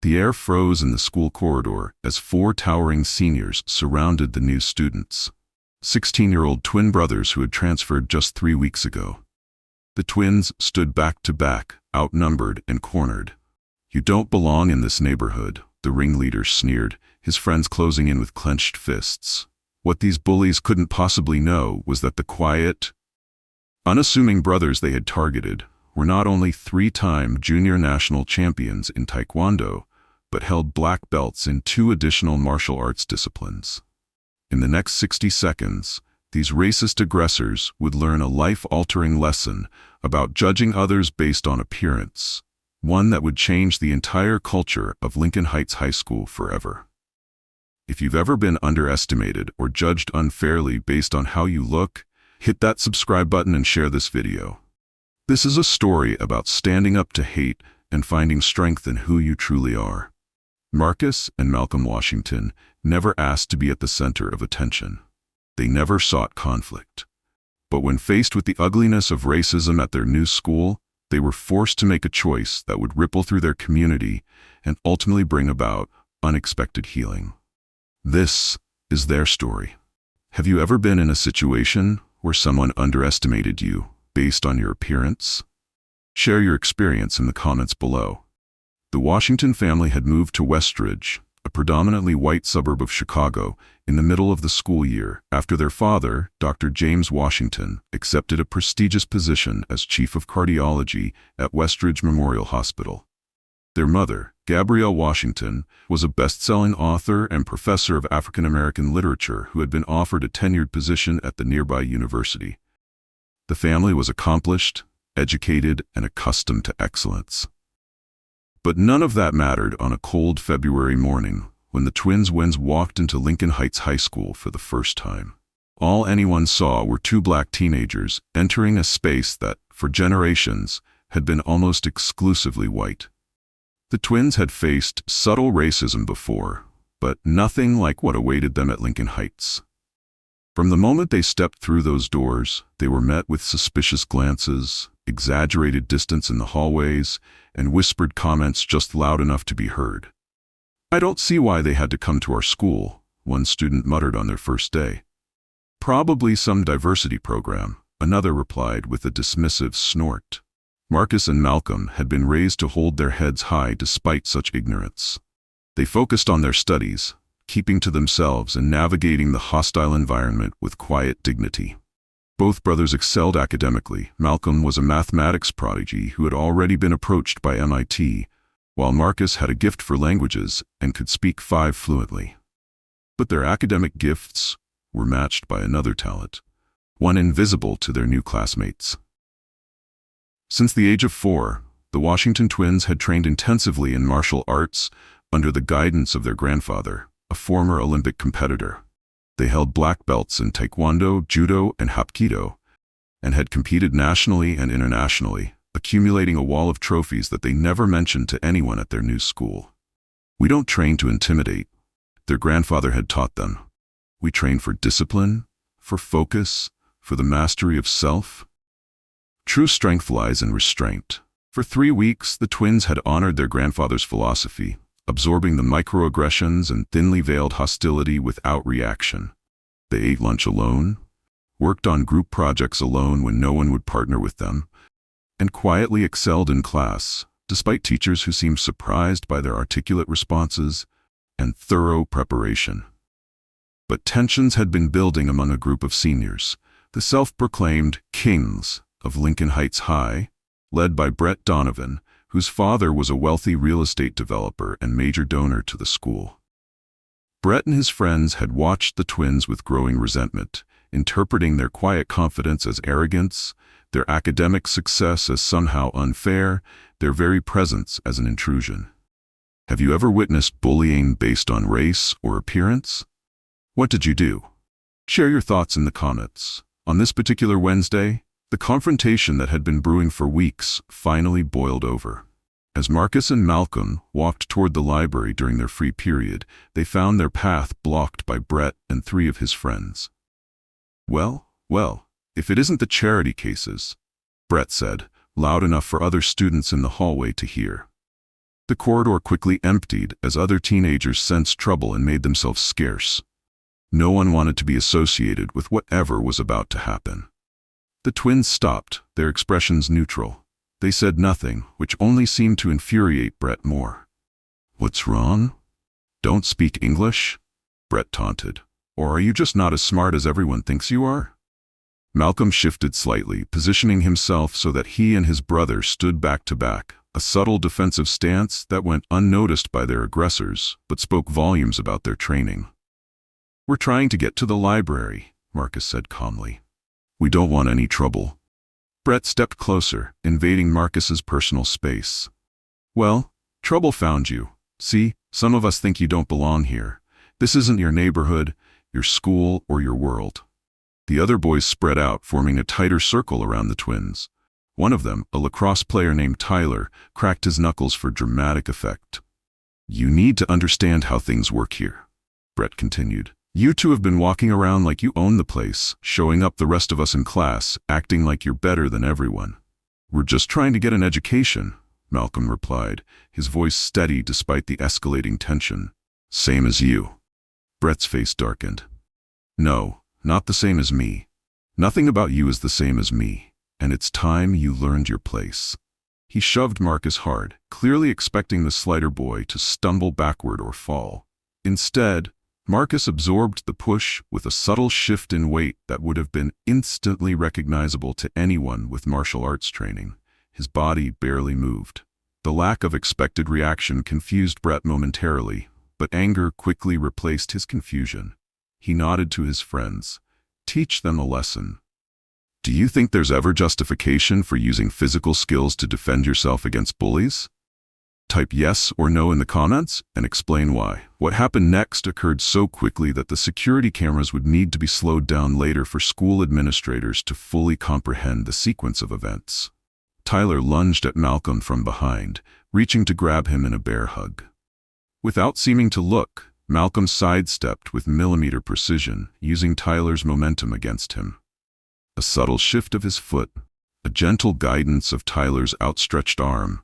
The air froze in the school corridor as four towering seniors surrounded the new students. 16-year-old twin brothers who had transferred just 3 weeks ago. The twins stood back to back, outnumbered and cornered. "You don't belong in this neighborhood," the ringleader sneered, his friends closing in with clenched fists. What these bullies couldn't possibly know was that the quiet, unassuming brothers they had targeted were not only 3-time junior national champions in Taekwondo, but held black belts in 2 additional martial arts disciplines. In the next 60 seconds, these racist aggressors would learn a life-altering lesson about judging others based on appearance, one that would change the entire culture of Lincoln Heights High School forever. If you've ever been underestimated or judged unfairly based on how you look, hit that subscribe button and share this video. This is a story about standing up to hate and finding strength in who you truly are. Marcus and Malcolm Washington never asked to be at the center of attention. They never sought conflict. But when faced with the ugliness of racism at their new school, they were forced to make a choice that would ripple through their community and ultimately bring about unexpected healing. This is their story. Have you ever been in a situation where someone underestimated you based on your appearance? Share your experience in the comments below. The Washington family had moved to Westridge, a predominantly white suburb of Chicago, in the middle of the school year after their father, Dr. James Washington, accepted a prestigious position as chief of cardiology at Westridge Memorial Hospital. Their mother, Gabrielle Washington, was a best-selling author and professor of African American literature who had been offered a tenured position at the nearby university. The family was accomplished, educated, and accustomed to excellence. But none of that mattered on a cold February morning when the twins walked into Lincoln Heights High School for the first time. All anyone saw were 2 black teenagers entering a space that, for generations, had been almost exclusively white. The twins had faced subtle racism before, but nothing like what awaited them at Lincoln Heights. From the moment they stepped through those doors, they were met with suspicious glances, exaggerated distance in the hallways, and whispered comments just loud enough to be heard. "I don't see why they had to come to our school," one student muttered on their first day. "Probably some diversity program," another replied with a dismissive snort. Marcus and Malcolm had been raised to hold their heads high despite such ignorance. They focused on their studies, keeping to themselves and navigating the hostile environment with quiet dignity. Both brothers excelled academically. Malcolm was a mathematics prodigy who had already been approached by MIT, while Marcus had a gift for languages and could speak 5 fluently. But their academic gifts were matched by another talent, one invisible to their new classmates. Since the age of 4, the Washington twins had trained intensively in martial arts under the guidance of their grandfather, a former Olympic competitor. They held black belts in Taekwondo, Judo, and Hapkido, and had competed nationally and internationally, accumulating a wall of trophies that they never mentioned to anyone at their new school. "We don't train to intimidate," their grandfather had taught them. "We train for discipline, for focus, for the mastery of self." True strength lies in restraint. For 3 weeks, the twins had honored their grandfather's philosophy, absorbing the microaggressions and thinly veiled hostility without reaction. They ate lunch alone, worked on group projects alone when no one would partner with them, and quietly excelled in class, despite teachers who seemed surprised by their articulate responses and thorough preparation. But tensions had been building among a group of seniors, the self-proclaimed kings of Lincoln Heights High, led by Brett Donovan, whose father was a wealthy real estate developer and major donor to the school. Brett and his friends had watched the twins with growing resentment, interpreting their quiet confidence as arrogance, their academic success as somehow unfair, their very presence as an intrusion. Have you ever witnessed bullying based on race or appearance? What did you do? Share your thoughts in the comments. On this particular Wednesday, the confrontation that had been brewing for weeks finally boiled over. As Marcus and Malcolm walked toward the library during their free period, they found their path blocked by Brett and 3 of his friends. Well, if it isn't the charity cases," Brett said, loud enough for other students in the hallway to hear. The corridor quickly emptied as other teenagers sensed trouble and made themselves scarce. No one wanted to be associated with whatever was about to happen. The twins stopped, their expressions neutral. They said nothing, which only seemed to infuriate Brett more. "What's wrong? Don't speak English?" Brett taunted. "Or are you just not as smart as everyone thinks you are?" Malcolm shifted slightly, positioning himself so that he and his brother stood back to back, a subtle defensive stance that went unnoticed by their aggressors, but spoke volumes about their training. "We're trying to get to the library," Marcus said calmly. "We don't want any trouble." Brett stepped closer, invading Marcus's personal space. "Well, trouble found you. See, some of us think you don't belong here. This isn't your neighborhood, your school, or your world." The other boys spread out, forming a tighter circle around the twins. One of them, a lacrosse player named Tyler, cracked his knuckles for dramatic effect. "You need to understand how things work here," Brett continued. "You two have been walking around like you own the place, showing up the rest of us in class, acting like you're better than everyone." "We're just trying to get an education," Malcolm replied, his voice steady despite the escalating tension. "Same as you." Brett's face darkened. "No, not the same as me. Nothing about you is the same as me, and it's time you learned your place." He shoved Marcus hard, clearly expecting the slighter boy to stumble backward or fall. Instead, Marcus absorbed the push with a subtle shift in weight that would have been instantly recognizable to anyone with martial arts training. His body barely moved. The lack of expected reaction confused Brett momentarily, but anger quickly replaced his confusion. He nodded to his friends. "Teach them a lesson. Do you think there's ever justification for using physical skills to defend yourself against bullies? Type yes or no in the comments and explain why." What happened next occurred so quickly that the security cameras would need to be slowed down later for school administrators to fully comprehend the sequence of events. Tyler lunged at Malcolm from behind, reaching to grab him in a bear hug. Without seeming to look, Malcolm sidestepped with millimeter precision, using Tyler's momentum against him. A subtle shift of his foot, a gentle guidance of Tyler's outstretched arm,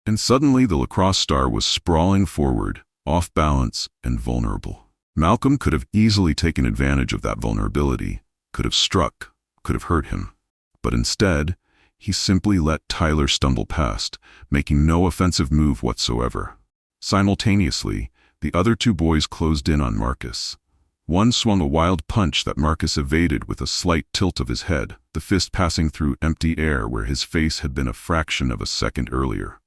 and suddenly the lacrosse star was sprawling forward, off balance and vulnerable. Malcolm could have easily taken advantage of that vulnerability, could have struck, could have hurt him. But instead, he simply let Tyler stumble past, making no offensive move whatsoever. Simultaneously, the other two boys closed in on Marcus. One swung a wild punch that Marcus evaded with a slight tilt of his head, the fist passing through empty air where his face had been a fraction of a second earlier.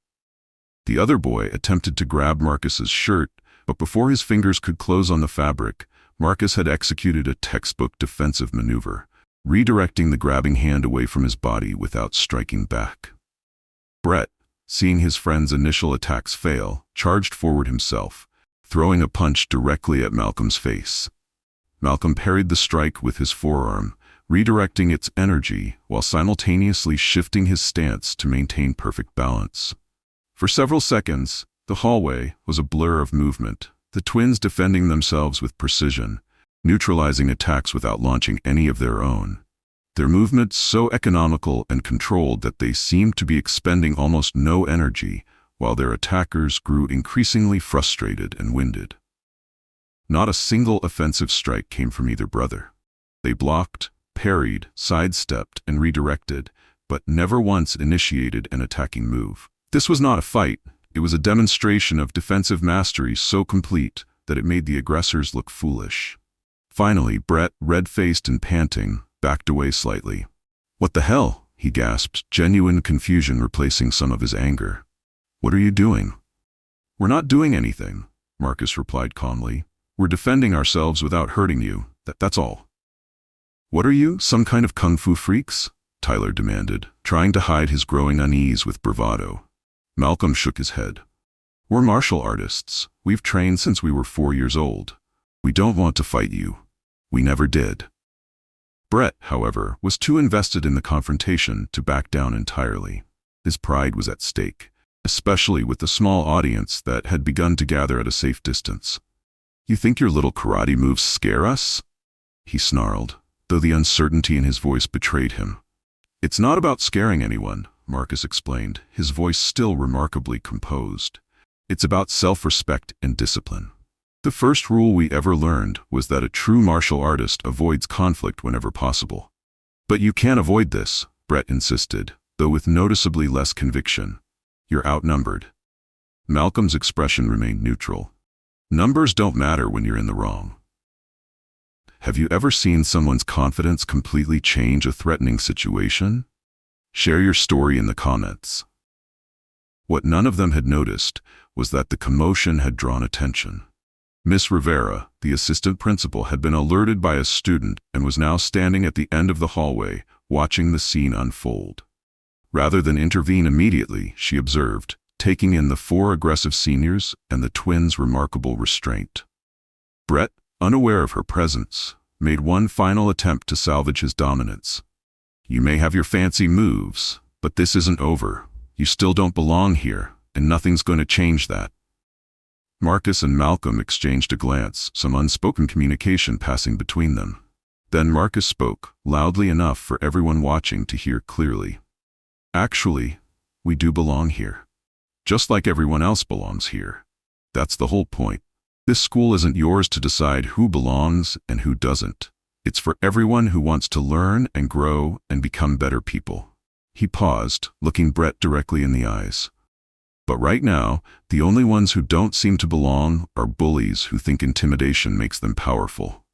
The other boy attempted to grab Marcus's shirt, but before his fingers could close on the fabric, Marcus had executed a textbook defensive maneuver, redirecting the grabbing hand away from his body without striking back. Brett, seeing his friend's initial attacks fail, charged forward himself, throwing a punch directly at Malcolm's face. Malcolm parried the strike with his forearm, redirecting its energy while simultaneously shifting his stance to maintain perfect balance. For several seconds, the hallway was a blur of movement, the twins defending themselves with precision, neutralizing attacks without launching any of their own. Their movements so economical and controlled that they seemed to be expending almost no energy, while their attackers grew increasingly frustrated and winded. Not a single offensive strike came from either brother. They blocked, parried, sidestepped, and redirected, but never once initiated an attacking move. This was not a fight, it was a demonstration of defensive mastery so complete that it made the aggressors look foolish. Finally, Brett, red-faced and panting, backed away slightly. "What the hell?" he gasped, genuine confusion replacing some of his anger. "What are you doing?" "We're not doing anything," Marcus replied calmly. "We're defending ourselves without hurting you, that's all." "What are you, some kind of kung fu freaks?" Tyler demanded, trying to hide his growing unease with bravado. Malcolm shook his head. "We're martial artists. We've trained since we were 4 years old. We don't want to fight you. We never did." Brett, however, was too invested in the confrontation to back down entirely. His pride was at stake, especially with the small audience that had begun to gather at a safe distance. "You think your little karate moves scare us?" he snarled, though the uncertainty in his voice betrayed him. "It's not about scaring anyone," Marcus explained, his voice still remarkably composed. It's about self-respect and discipline. The first rule we ever learned was that a true martial artist avoids conflict whenever possible. But you can't avoid this, Brett insisted, though with noticeably less conviction. You're outnumbered. Malcolm's expression remained neutral. Numbers don't matter when you're in the wrong. Have you ever seen someone's confidence completely change a threatening situation? Share your story in the comments. What none of them had noticed was that the commotion had drawn attention. Miss Rivera, the assistant principal, had been alerted by a student and was now standing at the end of the hallway, watching the scene unfold. Rather than intervene immediately, she observed, taking in the 4 aggressive seniors and the twins' remarkable restraint. Brett, unaware of her presence, made one final attempt to salvage his dominance. You may have your fancy moves, but this isn't over. You still don't belong here, and nothing's going to change that. Marcus and Malcolm exchanged a glance, some unspoken communication passing between them. Then Marcus spoke, loudly enough for everyone watching to hear clearly. Actually, we do belong here. Just like everyone else belongs here. That's the whole point. This school isn't yours to decide who belongs and who doesn't. It's for everyone who wants to learn and grow and become better people. He paused, looking Brett directly in the eyes. But right now, the only ones who don't seem to belong are bullies who think intimidation makes them powerful.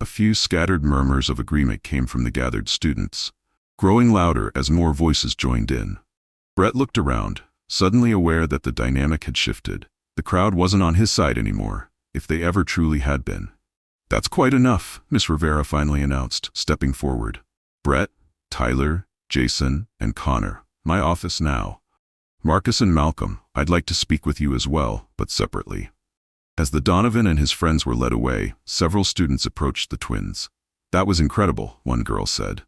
A few scattered murmurs of agreement came from the gathered students, growing louder as more voices joined in. Brett looked around, suddenly aware that the dynamic had shifted. The crowd wasn't on his side anymore, if they ever truly had been. That's quite enough, Miss Rivera finally announced, stepping forward. Brett, Tyler, Jason, and Connor, my office now. Marcus and Malcolm, I'd like to speak with you as well, but separately. As the Donovan and his friends were led away, several students approached the twins. That was incredible, one girl said.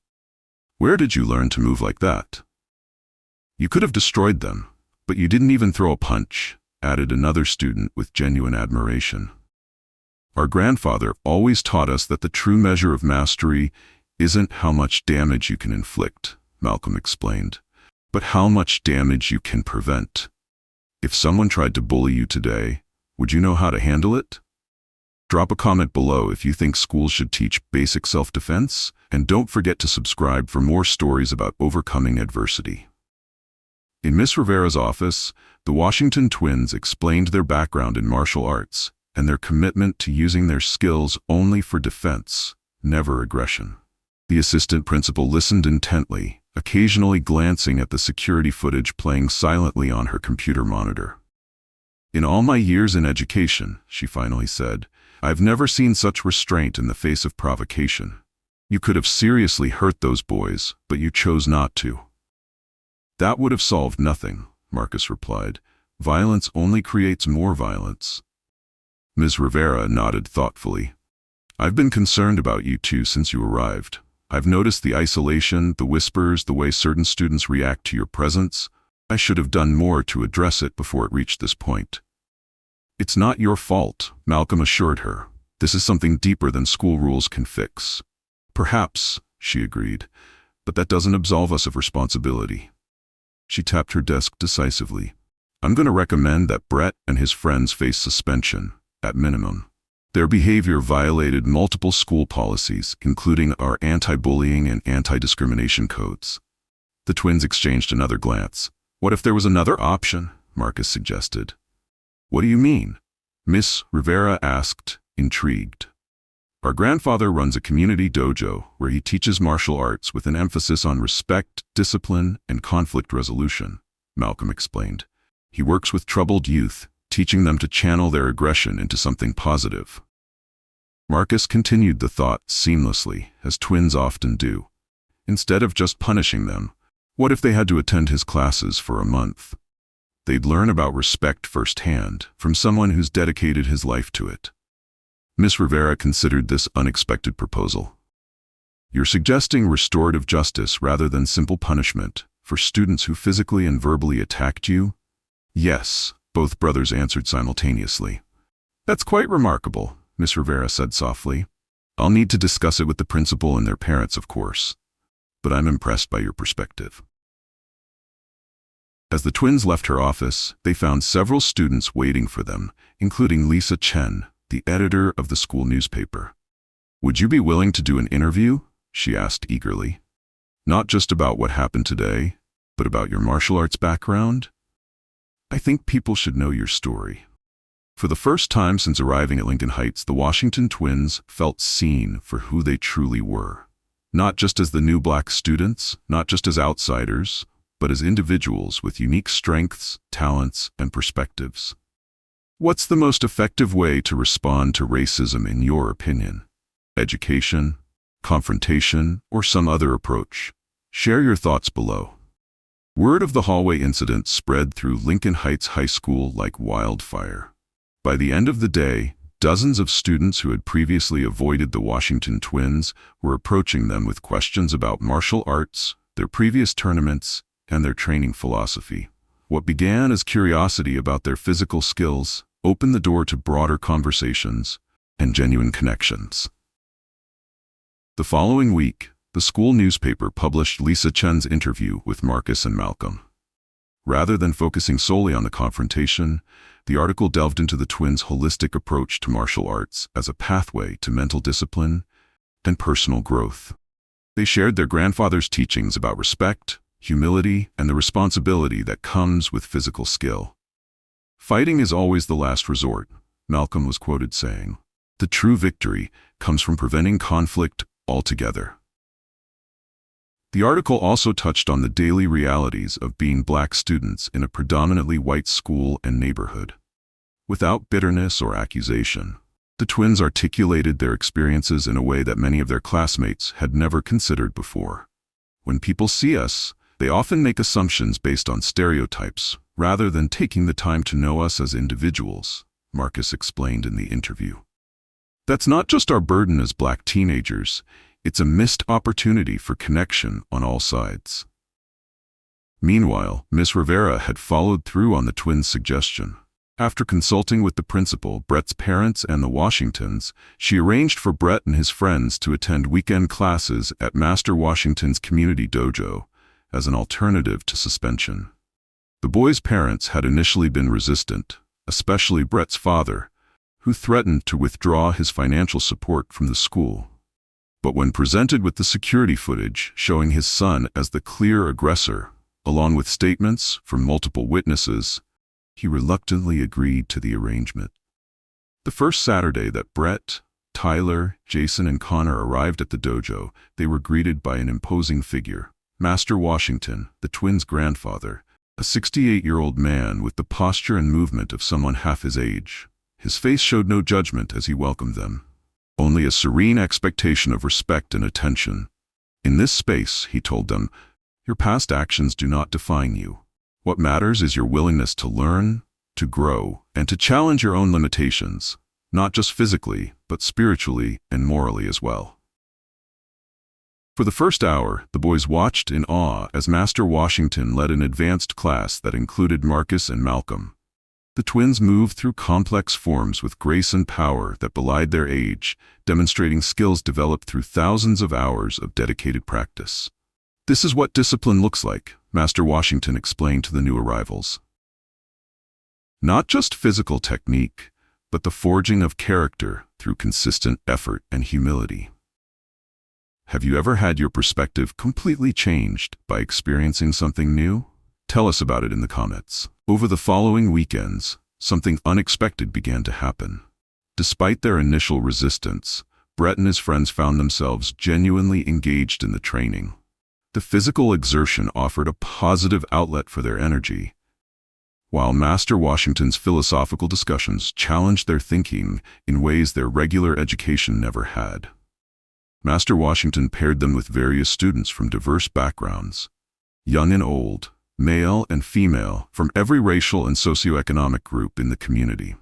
Where did you learn to move like that? You could have destroyed them, but you didn't even throw a punch, added another student with genuine admiration. Our grandfather always taught us that the true measure of mastery isn't how much damage you can inflict, Malcolm explained, but how much damage you can prevent. If someone tried to bully you today, would you know how to handle it? Drop a comment below if you think schools should teach basic self-defense, and don't forget to subscribe for more stories about overcoming adversity. In Miss Rivera's office, the Washington twins explained their background in martial arts and their commitment to using their skills only for defense, never aggression. The assistant principal listened intently, occasionally glancing at the security footage playing silently on her computer monitor. In all my years in education, she finally said, I've never seen such restraint in the face of provocation. You could have seriously hurt those boys, but you chose not to. That would have solved nothing, Marcus replied. Violence only creates more violence. Ms. Rivera nodded thoughtfully. I've been concerned about you two since you arrived. I've noticed the isolation, the whispers, the way certain students react to your presence. I should have done more to address it before it reached this point. It's not your fault, Malcolm assured her. This is something deeper than school rules can fix. Perhaps, she agreed, but that doesn't absolve us of responsibility. She tapped her desk decisively. I'm going to recommend that Brett and his friends face suspension, at minimum. Their behavior violated multiple school policies, including our anti-bullying and anti-discrimination codes. The twins exchanged another glance. What if there was another option? Marcus suggested. What do you mean? Miss Rivera asked, intrigued. Our grandfather runs a community dojo where he teaches martial arts with an emphasis on respect, discipline, and conflict resolution, Malcolm explained. He works with troubled youth, teaching them to channel their aggression into something positive. Marcus continued the thought seamlessly, as twins often do. Instead of just punishing them, what if they had to attend his classes for a month? They'd learn about respect firsthand, from someone who's dedicated his life to it. Miss Rivera considered this unexpected proposal. You're suggesting restorative justice rather than simple punishment for students who physically and verbally attacked you? Yes, both brothers answered simultaneously. That's quite remarkable, Miss Rivera said softly. I'll need to discuss it with the principal and their parents, of course. But I'm impressed by your perspective. As the twins left her office, they found several students waiting for them, including Lisa Chen, the editor of the school newspaper. "Would you be willing to do an interview?" she asked eagerly. "Not just about what happened today, but about your martial arts background? I think people should know your story." For the first time since arriving at Lincoln Heights, the Washington twins felt seen for who they truly were. Not just as the new black students, not just as outsiders, but as individuals with unique strengths, talents, and perspectives. What's the most effective way to respond to racism in your opinion? Education, confrontation, or some other approach? Share your thoughts below. Word of the hallway incident spread through Lincoln Heights High School like wildfire. By the end of the day, dozens of students who had previously avoided the Washington twins were approaching them with questions about martial arts, their previous tournaments, and their training philosophy. What began as curiosity about their physical skills opened the door to broader conversations and genuine connections. The following week, the school newspaper published Lisa Chen's interview with Marcus and Malcolm. Rather than focusing solely on the confrontation, the article delved into the twins' holistic approach to martial arts as a pathway to mental discipline and personal growth. They shared their grandfather's teachings about respect, humility, and the responsibility that comes with physical skill. "Fighting is always the last resort," Malcolm was quoted saying. "The true victory comes from preventing conflict altogether." The article also touched on the daily realities of being black students in a predominantly white school and neighborhood. Without bitterness or accusation, the twins articulated their experiences in a way that many of their classmates had never considered before. "When people see us, they often make assumptions based on stereotypes, rather than taking the time to know us as individuals," Marcus explained in the interview. "That's not just our burden as black teenagers, it's a missed opportunity for connection on all sides." Meanwhile, Miss Rivera had followed through on the twins' suggestion. After consulting with the principal, Brett's parents, and the Washingtons, she arranged for Brett and his friends to attend weekend classes at Master Washington's community dojo as an alternative to suspension. The boys' parents had initially been resistant, especially Brett's father, who threatened to withdraw his financial support from the school. But when presented with the security footage showing his son as the clear aggressor, along with statements from multiple witnesses, he reluctantly agreed to the arrangement. The first Saturday that Brett, Tyler, Jason, and Connor arrived at the dojo, they were greeted by an imposing figure, Master Washington, the twins' grandfather, a 68-year-old man with the posture and movement of someone half his age. His face showed no judgment as he welcomed them, only a serene expectation of respect and attention. "In this space," he told them, "your past actions do not define you. What matters is your willingness to learn, to grow, and to challenge your own limitations, not just physically, but spiritually and morally as well." For the first hour, the boys watched in awe as Master Washington led an advanced class that included Marcus and Malcolm. The twins moved through complex forms with grace and power that belied their age, demonstrating skills developed through thousands of hours of dedicated practice. "This is what discipline looks like," Master Washington explained to the new arrivals. "Not just physical technique, but the forging of character through consistent effort and humility." Have you ever had your perspective completely changed by experiencing something new? Tell us about it in the comments. Over the following weekends, something unexpected began to happen. Despite their initial resistance, Brett and his friends found themselves genuinely engaged in the training. The physical exertion offered a positive outlet for their energy, while Master Washington's philosophical discussions challenged their thinking in ways their regular education never had. Master Washington paired them with various students from diverse backgrounds, young and old, male and female, from every racial and socioeconomic group in the community.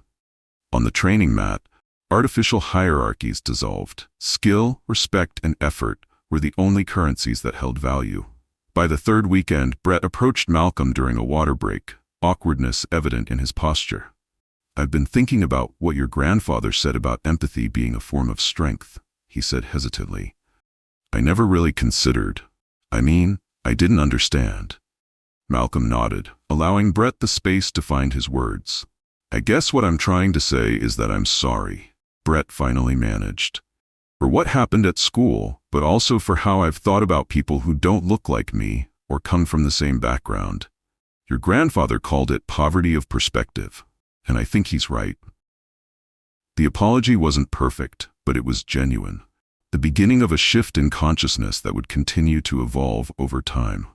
On the training mat, artificial hierarchies dissolved. Skill, respect, and effort were the only currencies that held value. By the third weekend, Brett approached Malcolm during a water break, awkwardness evident in his posture. "I've been thinking about what your grandfather said about empathy being a form of strength," he said hesitantly. "I never really considered. I didn't understand." Malcolm nodded, allowing Brett the space to find his words. I guess what I'm trying to say is that I'm sorry, Brett finally managed. For what happened at school, but also for how I've thought about people who don't look like me or come from the same background. Your grandfather called it poverty of perspective, and I think he's right. The apology wasn't perfect, but it was genuine. The beginning of a shift in consciousness that would continue to evolve over time.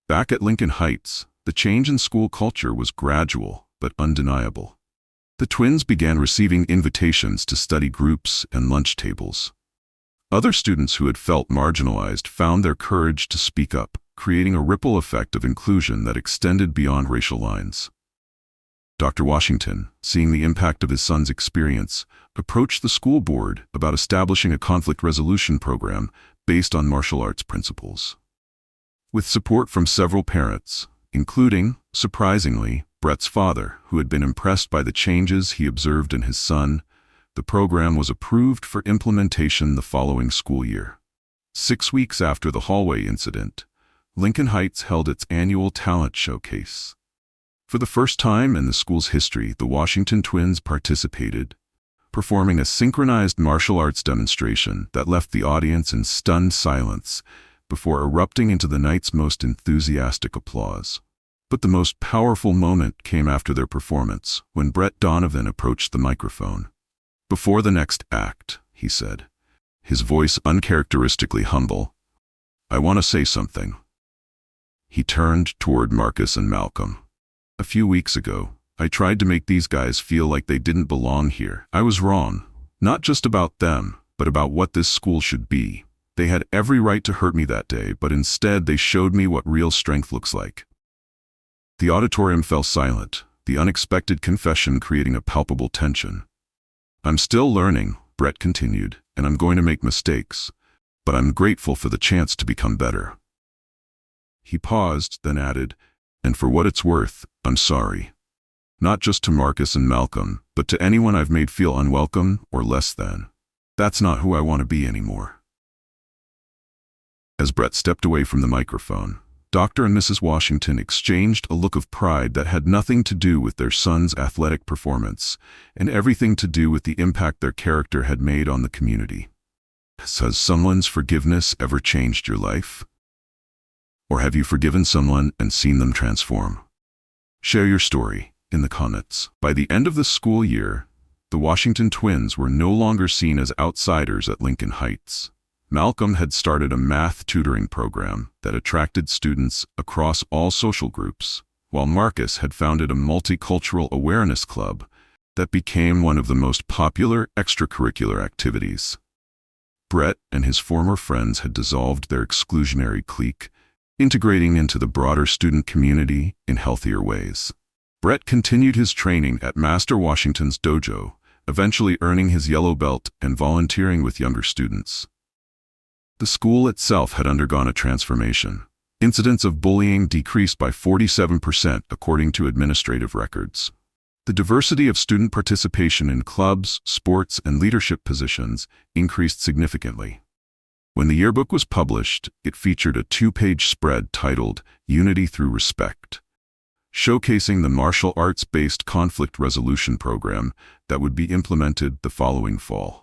Back at Lincoln Heights, the change in school culture was gradual but undeniable. The twins began receiving invitations to study groups and lunch tables. Other students who had felt marginalized found their courage to speak up, creating a ripple effect of inclusion that extended beyond racial lines. Dr. Washington, seeing the impact of his son's experience, approached the school board about establishing a conflict resolution program based on martial arts principles. With support from several parents, including, surprisingly, Brett's father, who had been impressed by the changes he observed in his son, the program was approved for implementation the following school year. 6 weeks after the hallway incident, Lincoln Heights held its annual talent showcase. For the first time in the school's history, the Washington twins participated, performing a synchronized martial arts demonstration that left the audience in stunned silence before erupting into the night's most enthusiastic applause. But the most powerful moment came after their performance, when Brett Donovan approached the microphone. Before the next act, he said, his voice uncharacteristically humble, I want to say something. He turned toward Marcus and Malcolm. A few weeks ago, I tried to make these guys feel like they didn't belong here. I was wrong, not just about them, but about what this school should be. They had every right to hurt me that day, but instead they showed me what real strength looks like. The auditorium fell silent, the unexpected confession creating a palpable tension. I'm still learning, Brett continued, and I'm going to make mistakes, but I'm grateful for the chance to become better. He paused, then added, and for what it's worth, I'm sorry. Not just to Marcus and Malcolm, but to anyone I've made feel unwelcome or less than. That's not who I want to be anymore. As Brett stepped away from the microphone, Dr. and Mrs. Washington exchanged a look of pride that had nothing to do with their son's athletic performance and everything to do with the impact their character had made on the community. Has someone's forgiveness ever changed your life? Or have you forgiven someone and seen them transform? Share your story in the comments. By the end of the school year, the Washington twins were no longer seen as outsiders at Lincoln Heights. Malcolm had started a math tutoring program that attracted students across all social groups, while Marcus had founded a multicultural awareness club that became one of the most popular extracurricular activities. Brett and his former friends had dissolved their exclusionary clique, integrating into the broader student community in healthier ways. Brett continued his training at Master Washington's dojo, eventually earning his yellow belt and volunteering with younger students. The school itself had undergone a transformation. Incidents of bullying decreased by 47% according to administrative records. The diversity of student participation in clubs, sports, and leadership positions increased significantly. When the yearbook was published, it featured a 2-page spread titled Unity Through Respect, showcasing the martial arts-based conflict resolution program that would be implemented the following fall.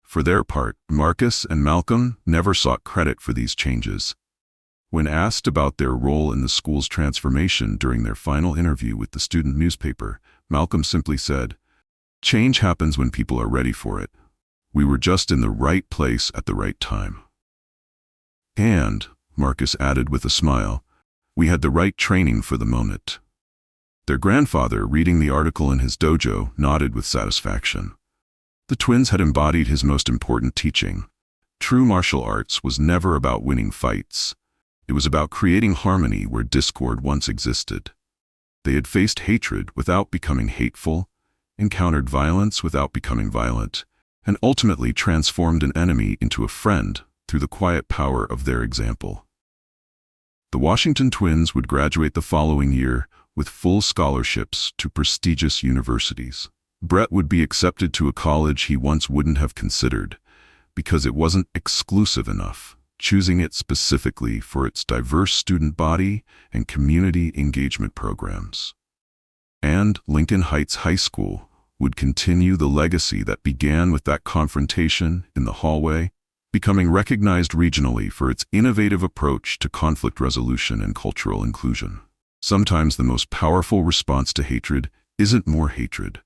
For their part, Marcus and Malcolm never sought credit for these changes. When asked about their role in the school's transformation during their final interview with the student newspaper, Malcolm simply said, "Change happens when people are ready for it. We were just in the right place at the right time." And, Marcus added with a smile, "We had the right training for the moment." Their grandfather, reading the article in his dojo, nodded with satisfaction. The twins had embodied his most important teaching. True martial arts was never about winning fights. It was about creating harmony where discord once existed. They had faced hatred without becoming hateful, encountered violence without becoming violent, and ultimately transformed an enemy into a friend through the quiet power of their example. The Washington twins would graduate the following year with full scholarships to prestigious universities. Brett would be accepted to a college he once wouldn't have considered, because it wasn't exclusive enough, choosing it specifically for its diverse student body and community engagement programs. And Lincoln Heights High School would continue the legacy that began with that confrontation in the hallway, becoming recognized regionally for its innovative approach to conflict resolution and cultural inclusion. Sometimes the most powerful response to hatred isn't more hatred.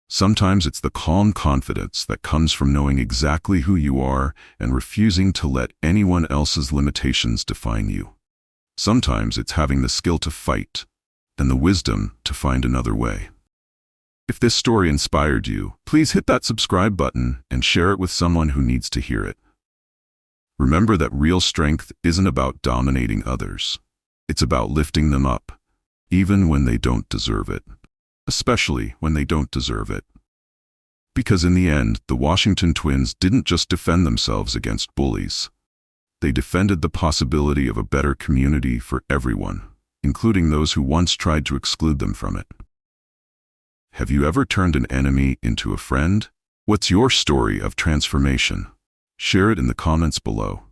Sometimes it's the calm confidence that comes from knowing exactly who you are and refusing to let anyone else's limitations define you. Sometimes it's having the skill to fight and the wisdom to find another way. If this story inspired you, please hit that subscribe button and share it with someone who needs to hear it. Remember that real strength isn't about dominating others. It's about lifting them up, even when they don't deserve it. Especially when they don't deserve it. Because in the end, the Washington Twins didn't just defend themselves against bullies. They defended the possibility of a better community for everyone, including those who once tried to exclude them from it. Have you ever turned an enemy into a friend? What's your story of transformation? Share it in the comments below.